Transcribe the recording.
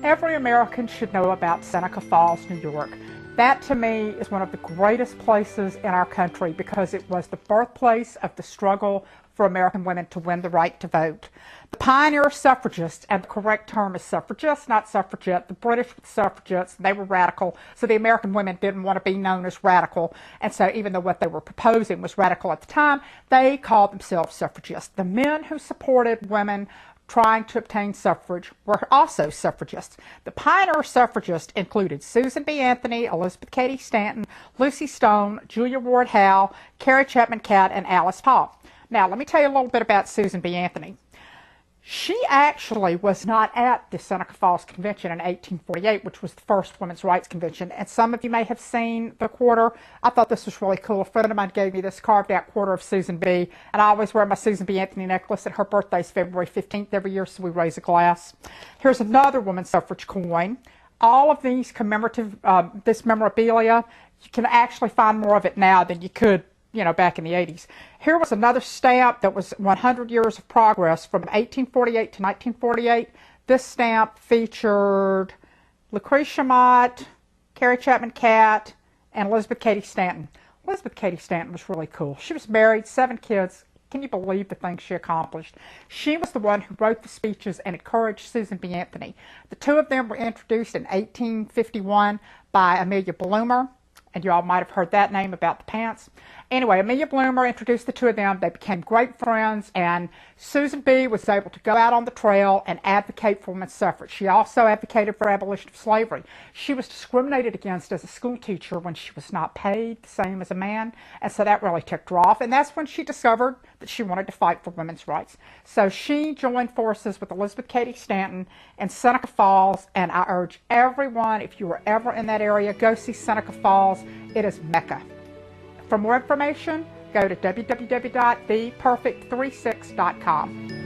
Every American should know about Seneca Falls, New York. That to me is one of the greatest places in our country because it was the birthplace of the struggle for American women to win the right to vote. The pioneer suffragists, and the correct term is suffragists, not suffragette, the British were suffragettes, and they were radical, so the American women didn't want to be known as radical, and so even though what they were proposing was radical at the time, they called themselves suffragists. The men who supported women trying to obtain suffrage were also suffragists. The pioneer suffragists included Susan B. Anthony, Elizabeth Cady Stanton, Lucy Stone, Julia Ward Howe, Carrie Chapman Catt, and Alice Paul. Now, let me tell you a little bit about Susan B. Anthony. She actually was not at the Seneca Falls Convention in 1848, which was the first women's rights convention. And some of you may have seen the quarter. I thought this was really cool. A friend of mine gave me this carved out quarter of Susan B. And I always wear my Susan B. Anthony necklace, and her birthday is February 15th every year, so we raise a glass. Here's another women's suffrage coin. All of these commemorative, this memorabilia, you can actually find more of it now than you could back in the 80s. Here was another stamp that was 100 years of progress from 1848 to 1948. This stamp featured Lucretia Mott, Carrie Chapman Catt, and Elizabeth Cady Stanton. Elizabeth Cady Stanton was really cool. She was married, 7 kids. Can you believe the things she accomplished? She was the one who wrote the speeches and encouraged Susan B. Anthony. The two of them were introduced in 1851 by Amelia Bloomer, and you all might have heard that name about the pants. Anyway, Amelia Bloomer introduced the two of them. They became great friends, and Susan B. was able to go out on the trail and advocate for women's suffrage. She also advocated for abolition of slavery. She was discriminated against as a school teacher when she was not paid the same as a man, and so that really ticked her off, and that's when she discovered that she wanted to fight for women's rights. So she joined forces with Elizabeth Cady Stanton in Seneca Falls, and I urge everyone, if you are ever in that area, go see Seneca Falls. It is Mecca. For more information, go to www.theperfect36.com.